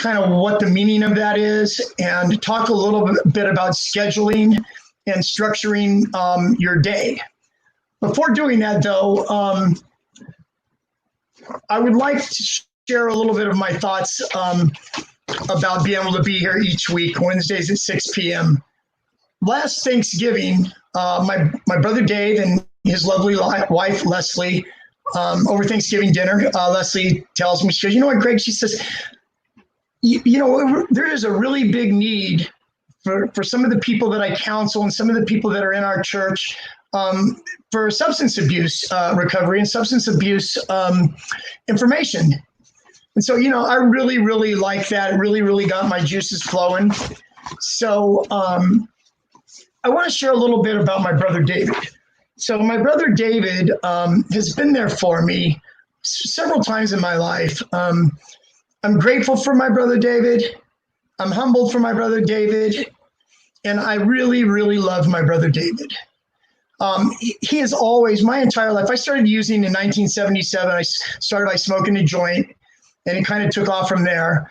kind of what the meaning of that is and talk a little bit about scheduling and structuring your day. Before doing that, though, I would like to share a little bit of my thoughts about being able to be here each week, Wednesdays at 6 p.m. Last Thanksgiving, my brother Dave and his lovely wife, Leslie, over Thanksgiving dinner, Leslie tells me, she goes, you know what, Greg, she says, you know, there is a really big need for some of the people that I counsel and some of the people that are in our church for substance abuse recovery and substance abuse information. And so, you know, I really, really like that. It really, really got my juices flowing. So I want to share a little bit about my brother David. So my brother David has been there for me several times in my life. I'm grateful for my brother David. I'm humbled for my brother David. And I really, really love my brother David. He is always, my entire life, I started using in 1977. I started by smoking a joint, and it kind of took off from there.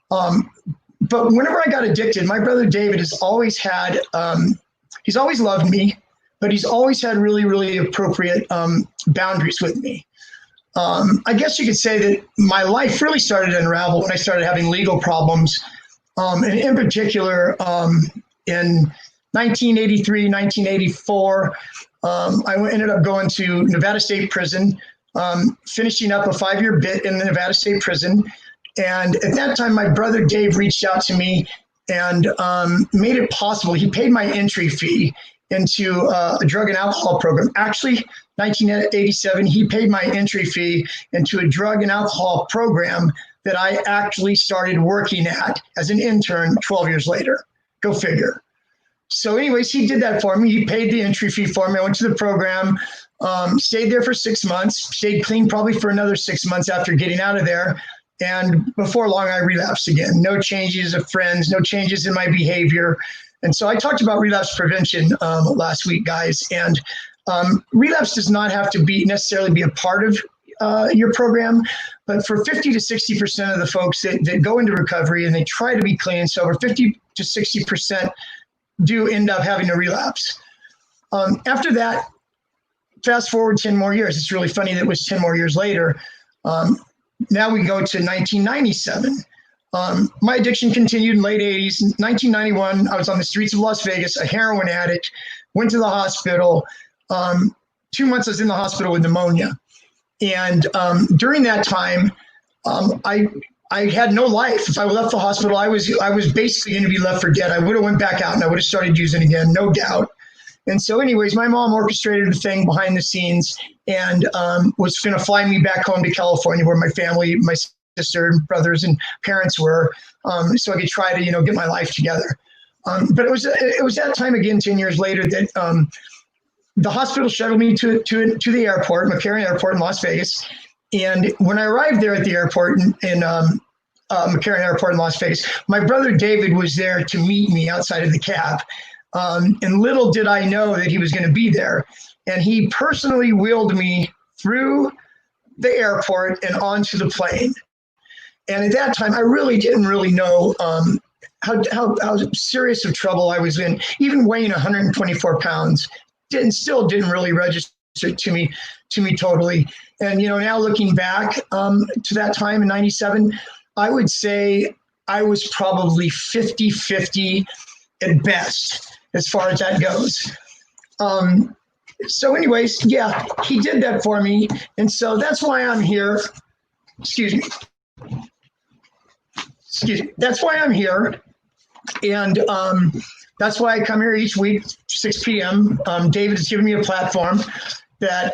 But whenever I got addicted, my brother David has always had, he's always loved me, but he's always had really, really appropriate boundaries with me. I guess you could say that my life really started to unravel when I started having legal problems. And in particular, in 1983, 1984, I ended up going to Nevada State Prison, finishing up a 5-year bit in the Nevada State Prison. And at that time, my brother Dave reached out to me and made it possible. He paid my entry fee into a drug and alcohol program. Actually, 1987, he paid my entry fee into a drug and alcohol program that I actually started working at as an intern 12 years later. Go figure. So anyways, he did that for me. He paid the entry fee for me. I went to the program, stayed there for 6 months, stayed clean probably for another 6 months after getting out of there. And before long, I relapsed again. No changes of friends, no changes in my behavior. And so I talked about relapse prevention last week, guys. And relapse does not have to necessarily be a part of your program, but for 50 to 60% of the folks that go into recovery and they try to be clean and sober, 50 to 60% do end up having a relapse. After that, fast forward 10 more years. It's really funny that it was 10 more years later. Now we go to 1997. My addiction continued in late 80s. In 1991, I was on the streets of Las Vegas, a heroin addict, went to the hospital. 2 months I was in the hospital with pneumonia. And during that time, I had no life. If I left the hospital, I was basically going to be left for dead. I would have went back out and I would have started using again, no doubt. And so anyways, my mom orchestrated a thing behind the scenes and was going to fly me back home to California where my family, my sister, and brothers and parents were, so I could try to, get my life together. But it was that time again, 10 years later, that the hospital shuttled me to the airport, McCarran Airport in Las Vegas. And when I arrived there at the airport in McCarran Airport in Las Vegas, my brother David was there to meet me outside of the cab. And little did I know that he was going to be there. And he personally wheeled me through the airport and onto the plane. And at that time, I really didn't know how serious of trouble I was in. Even weighing 124 pounds still didn't really register to me totally. And, now looking back to that time in 97, I would say I was probably 50-50 at best as far as that goes. So anyways, yeah, he did that for me. And so that's why I'm here. Excuse me. That's why I'm here. And that's why I come here each week, 6 p.m. David has given me a platform that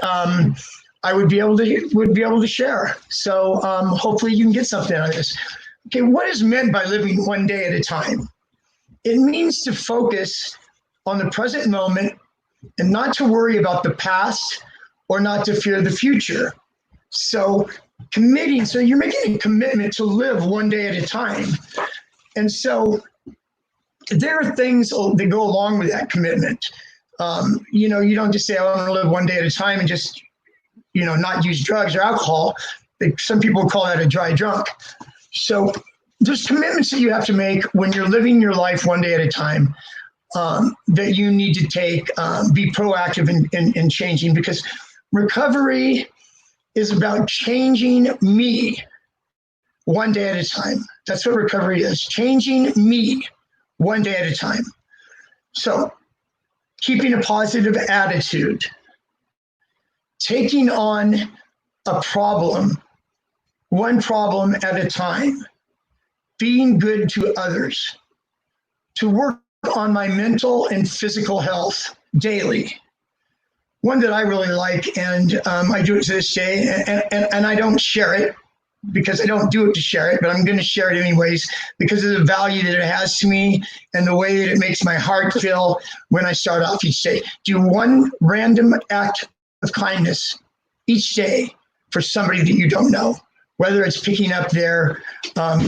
I would be able to share. So hopefully you can get something out of this. Okay, what is meant by living one day at a time? It means to focus on the present moment and not to worry about the past or not to fear the future. So you're making a commitment to live one day at a time. And so there are things that go along with that commitment. You don't just say, I want to live one day at a time and just, not use drugs or alcohol. Some people call that a dry drunk. So there's commitments that you have to make when you're living your life one day at a time, that you need to take, be proactive in changing, because recovery is about changing me one day at a time. That's what recovery is, changing me one day at a time. So keeping a positive attitude, taking on a problem, one problem at a time, being good to others, to work on my mental and physical health daily. One that I really like, and I do it to this day, and I don't share it because I don't do it to share it, but I'm going to share it anyways because of the value that it has to me and the way that it makes my heart feel when I start off each day. Do one random act of kindness each day for somebody that you don't know, whether it's picking up their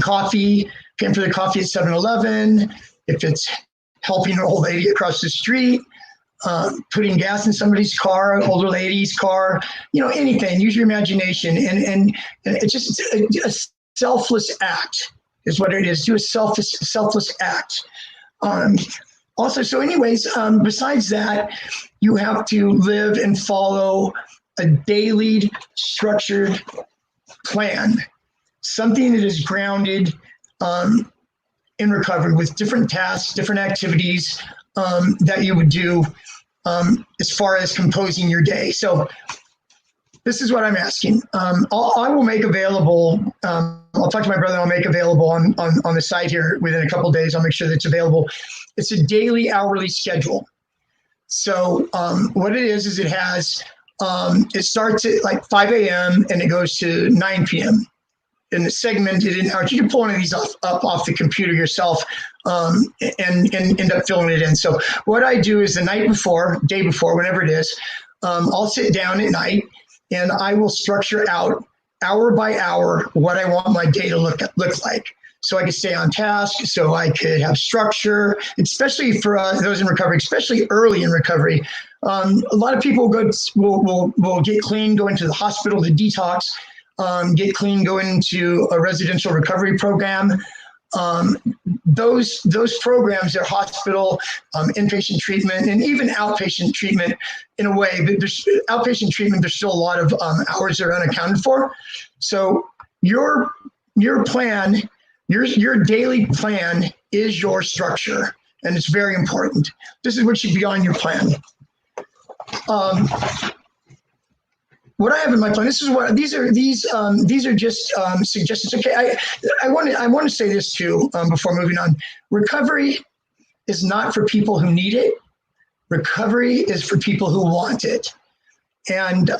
coffee, paying for the coffee at 7-Eleven, if it's helping an old lady across the street, putting gas in somebody's car, older lady's car, anything. Use your imagination, and it's just a selfless act is what it is. Do a selfless act. Also, so anyways, besides that, you have to live and follow a daily structured plan, something that is grounded in recovery with different tasks, different activities that you would do as far as composing your day. So this is what I'm asking. I will make available, I'll talk to my brother, I'll make available on the site here within a couple of days. I'll make sure that it's available. It's a daily hourly schedule. So what it is it has, it starts at like 5 a.m. and it goes to 9 p.m. and it's segmented in hours. You can pull one of these up off the computer yourself and end up filling it in. So what I do is the night before, day before, whenever it is, I'll sit down at night and I will structure out hour by hour what I want my day to look like. So I could stay on task, so I could have structure, especially for those in recovery, especially early in recovery. A lot of people will get clean, go into the hospital to detox, get clean, go into a residential recovery program. Those programs are hospital, inpatient treatment, and even outpatient treatment in a way. But there's outpatient treatment, there's still a lot of hours that are unaccounted for. So your plan, your daily plan is your structure, and it's very important. This is what should be on your plan. What I have in my plan, these are just suggestions. Okay, I want to say this too before moving on. Recovery is not for people who need it. Recovery is for people who want it. And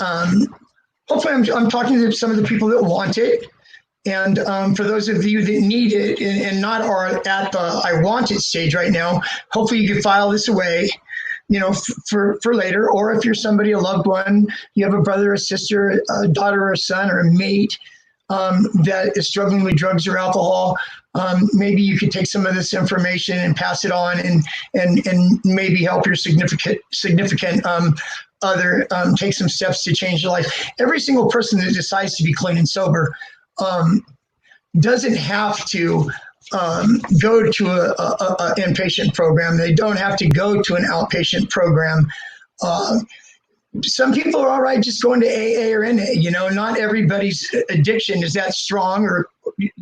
hopefully I'm talking to some of the people that want it. And for those of you that need it and not are at the I want it stage right now, hopefully you can file this away, for later. Or if you're somebody, a loved one, you have a brother, a sister, a daughter, or a son, or a mate that is struggling with drugs or alcohol, maybe you could take some of this information and pass it on and maybe help your significant other take some steps to change their life. Every single person that decides to be clean and sober doesn't have to go to a inpatient program. They don't have to go to an outpatient program. Some people are all right just going to AA or NA. Not everybody's addiction is that strong, or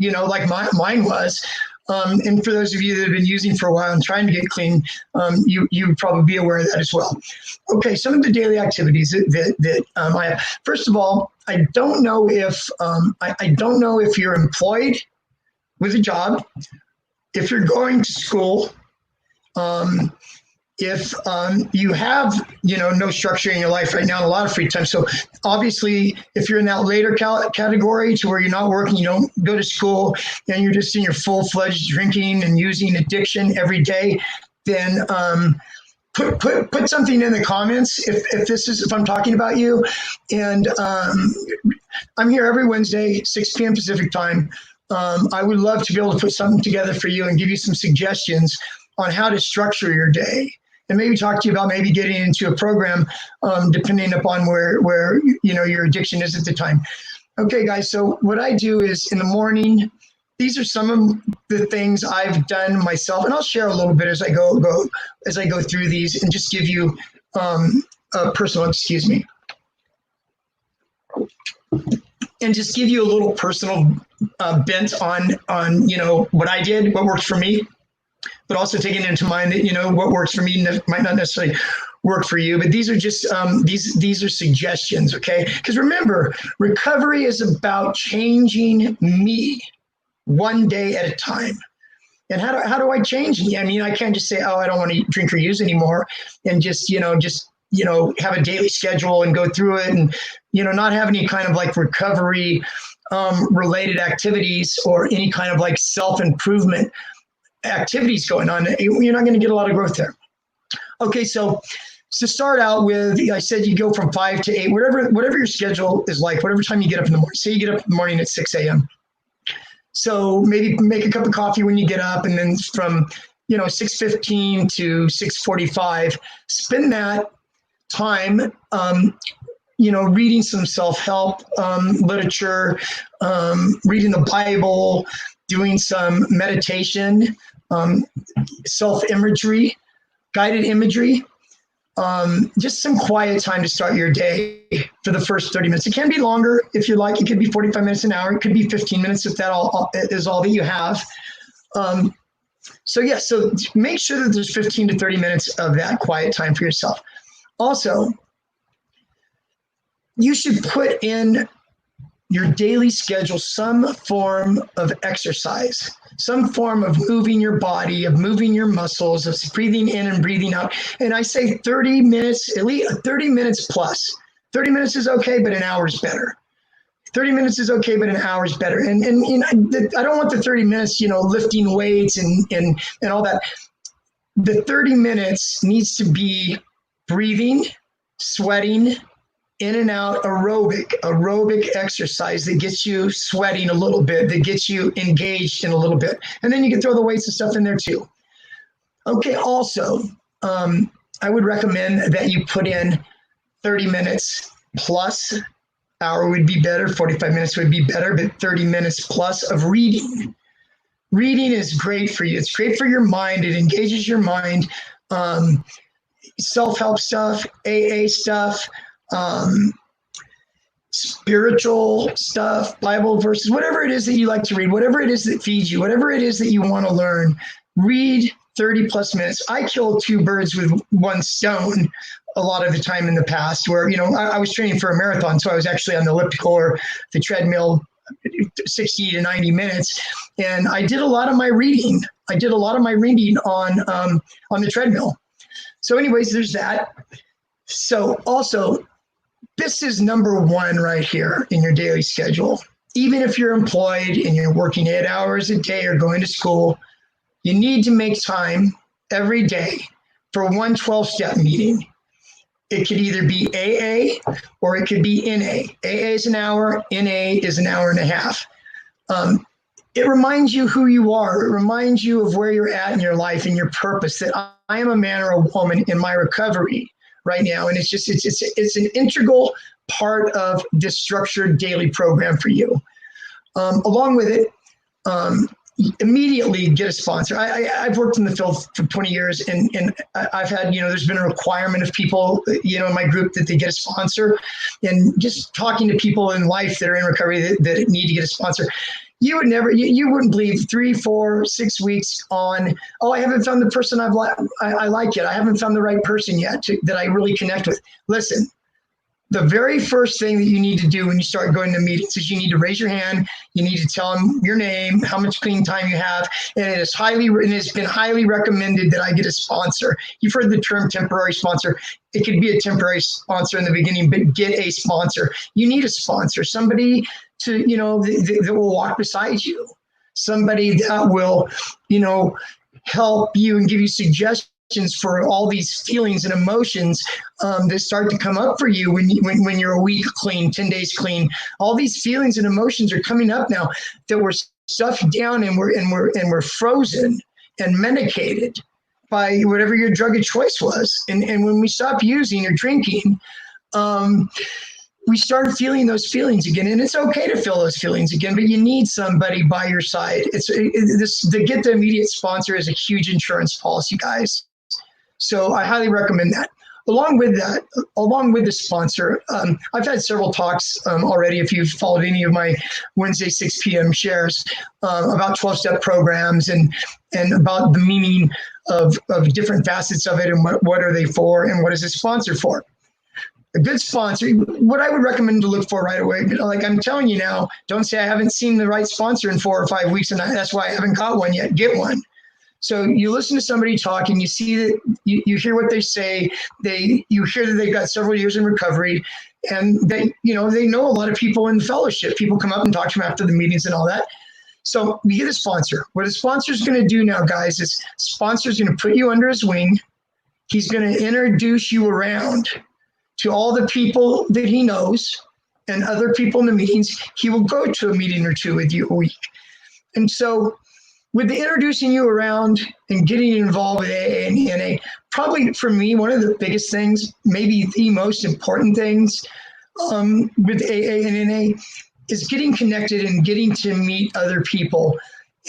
like mine was. And for those of you that have been using for a while and trying to get clean, you would probably be aware of that as well. Okay, some of the daily activities that I have. First of all, I don't know if you're employed with a job, if you're going to school, if you have no structure in your life right now and a lot of free time. So obviously, if you're in that later category to where you're not working, you don't go to school, and you're just in your full-fledged drinking and using addiction every day, then put something in the comments if I'm talking about you. And I'm here every Wednesday, 6 p.m. Pacific time. I would love to be able to put something together for you and give you some suggestions on how to structure your day, and maybe talk to you about maybe getting into a program depending upon where your addiction is at the time. Okay, guys, so what I do is in the morning, these are some of the things I've done myself, and I'll share a little bit as I go through these, and just give you a personal, excuse me, and just give you a little personal bent on what I did, what worked for me, but also taking into mind that what works for me might not necessarily work for you. But these are just these are suggestions, okay? Because remember, recovery is about changing me one day at a time. And how do I change me? I mean, I can't just say, oh, I don't want to drink or use anymore, and just have a daily schedule and go through it, and not have any kind of like recovery related activities or any kind of like self-improvement activities going on. You're not going to get a lot of growth there. Okay, so to start out with, I said you go from 5 to 8, whatever your schedule is like, whatever time you get up in the morning. Say you get up in the morning at 6 a.m. So maybe make a cup of coffee when you get up, and then from 6:15 to 6:45, spend that time reading some self-help literature, reading the Bible, doing some meditation, self-imagery, guided imagery, just some quiet time to start your day for the first 30 minutes. It can be longer if you like. It could be 45 minutes, an hour. It could be 15 minutes if that is all that you have. So make sure that there's 15 to 30 minutes of that quiet time for yourself. Also, you should put in your daily schedule some form of exercise, some form of moving your body, of moving your muscles, of breathing in and breathing out. And I say 30 minutes, at least 30 minutes plus. 30 minutes is okay, but an hour is better. 30 minutes is okay, but an hour is better. And I don't want the 30 minutes, lifting weights and all that. The 30 minutes needs to be breathing, sweating, in and out, aerobic exercise that gets you sweating a little bit, that gets you engaged in a little bit. And then you can throw the weights and stuff in there too. Okay, also, I would recommend that you put in 30 minutes plus. Hour would be better, 45 minutes would be better, but 30 minutes plus of reading. Reading is great for you. It's great for your mind. It engages your mind. Self-help stuff, AA stuff, spiritual stuff, Bible verses, whatever it is that you like to read, whatever it is that feeds you, whatever it is that you want to learn, read 30 plus minutes. I kill two birds with one stone a lot of the time in the past, where, I was training for a marathon. So I was actually on the elliptical or the treadmill 60 to 90 minutes. And I did a lot of my reading. on the treadmill. So anyways, there's that. So also, this is number one right here in your daily schedule. Even if you're employed and you're working 8 hours a day or going to school, you need to make time every day for one 12-step meeting. It could either be AA or it could be NA. AA is an hour, NA is an hour and a half. It reminds you who you are. It reminds you of where you're at in your life and your purpose, that I am a man or a woman in my recovery right now. And it's an integral part of this structured daily program for you. Along with it, immediately get a sponsor. I've worked in the field for 20 years, and I've had, there's been a requirement of people, in my group that they get a sponsor. And just talking to people in life that are in recovery that need to get a sponsor, you wouldn't believe 3, 4, 6 weeks on, I haven't found the person I like yet. I haven't found the right person yet that I really connect with. Listen, the very first thing that you need to do when you start going to meetings is you need to raise your hand. You need to tell them your name, how much clean time you have. And it's been highly recommended that I get a sponsor. You've heard the term temporary sponsor. It could be a temporary sponsor in the beginning, but get a sponsor. You need a sponsor, somebody to, that will walk beside you, somebody that will, help you and give you suggestions for all these feelings and emotions that start to come up for you when you're a week clean, 10 days clean. All these feelings and emotions are coming up now that we're stuffed down and we're frozen and medicated by whatever your drug of choice was. And when we stop using or drinking, we start feeling those feelings again, and it's okay to feel those feelings again, but you need somebody by your side. To get the immediate sponsor is a huge insurance policy, guys. So I highly recommend that. Along with the sponsor, I've had several talks already, if you've followed any of my Wednesday 6 p.m. shares, about 12-step programs and about the meaning of different facets of it and what are they for and what is a sponsor for. A good sponsor, what I would recommend to look for right away, like I'm telling you now, don't say I haven't seen the right sponsor in 4 or 5 weeks and that's why I haven't got one yet. Get one. So you listen to somebody talk and you see that you hear what they say. You hear that they've got several years in recovery, and they know a lot of people in the fellowship. People come up and talk to them after the meetings and all that. So you get a sponsor. What a sponsor is going to do now, guys, is sponsor is going to put you under his wing. He's going to introduce you around to all the people that he knows and other people in the meetings. He will go to a meeting or two with you a week. And so with the introducing you around and getting involved with AA and NA, probably for me, one of the biggest things, maybe the most important things with AA and NA is getting connected and getting to meet other people.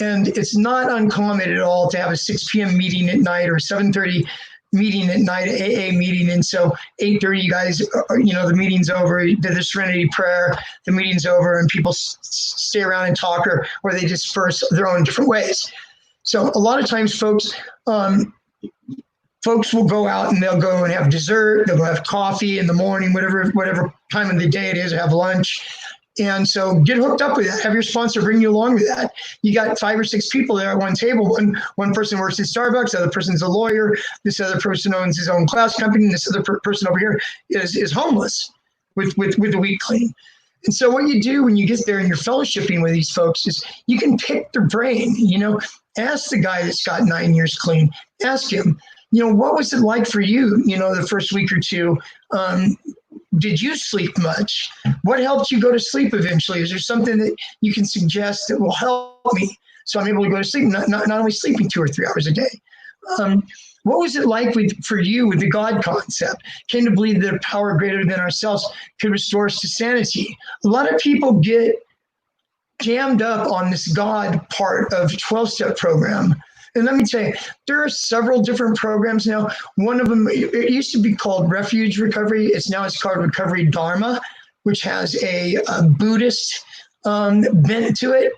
And it's not uncommon at all to have a 6 p.m. meeting at night or 7:30 meeting at night, AA meeting. And so 8:30, you guys, the meeting's over, did the Serenity Prayer, the meeting's over, and people stay around and talk, or they disperse their own different ways. So a lot of times folks will go out and they'll go and have dessert, they'll go have coffee in the morning, whatever time of the day it is, have lunch. And so get hooked up with that. Have your sponsor bring you along with that. You got 5 or 6 people there at one table. One person works at Starbucks, the other person's a lawyer, this other person owns his own class company, and this other person over here is homeless with the week clean. And so what you do when you get there and you're fellowshipping with these folks is you can pick their brain. Ask the guy that's got 9 years clean. Ask him, what was it like for you, the first week or two? Did you sleep much? What helped you go to sleep eventually? Is there something that you can suggest that will help me so I'm able to go to sleep, not only sleeping 2 or 3 hours a day? What was it like for you with the God concept? Came to believe that a power greater than ourselves could restore us to sanity. A lot of people get jammed up on this God part of 12-step program. And let me tell you, there are several different programs now. One of them, it used to be called Refuge Recovery. It's called Recovery Dharma, which has a Buddhist bent to it.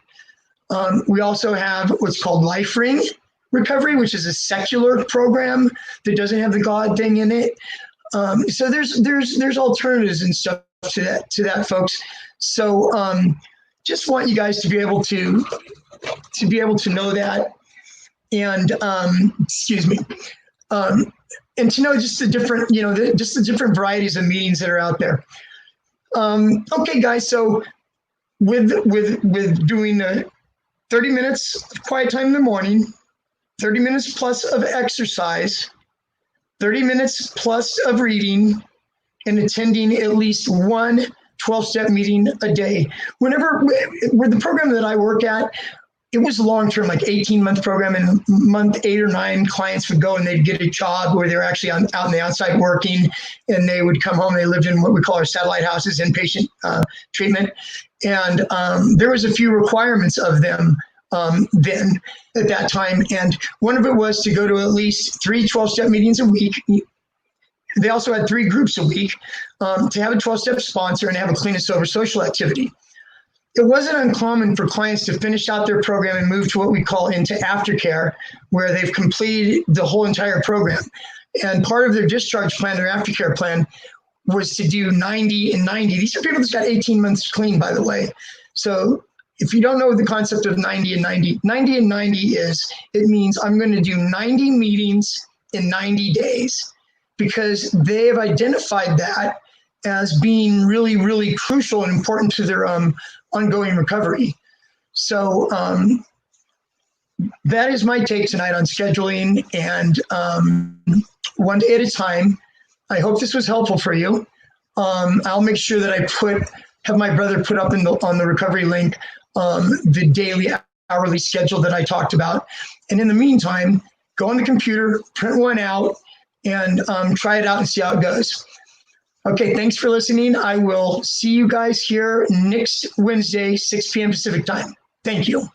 We also have what's called Life Ring Recovery, which is a secular program that doesn't have the God thing in it. So there's alternatives and stuff to that, folks. So just want you guys to be able to know that. And and to know just the different, just the different varieties of meetings that are out there. Okay, guys. So with doing 30 minutes of quiet time in the morning, 30 minutes plus of exercise, 30 minutes plus of reading, and attending at least one 12-step meeting a day. With the program that I work at, it was long-term, like 18-month program, and month 8 or 9, clients would go and they'd get a job where they're actually out on the outside working, and they would come home. They lived in what we call our satellite houses, inpatient treatment. And there was a few requirements of them then at that time. And one of it was to go to at least 3 12-step meetings a week. They also had 3 groups a week, to have a 12-step sponsor and have a clean and sober social activity. It wasn't uncommon for clients to finish out their program and move to what we call into aftercare, where they've completed the whole entire program. And part of their discharge plan, their aftercare plan, was to do 90 and 90. These are people that got 18 months clean, by the way. So if you don't know the concept of 90 and 90, 90 and 90 it means I'm going to do 90 meetings in 90 days, because they have identified that as being really, really crucial and important to their ongoing recovery. So that is my take tonight on scheduling and one day at a time. I hope this was helpful for you. I'll make sure that I have my brother put up on the recovery link the daily, hourly schedule that I talked about. And in the meantime, go on the computer, print one out, and try it out and see how it goes. Okay, thanks for listening. I will see you guys here next Wednesday, 6 p.m. Pacific time. Thank you.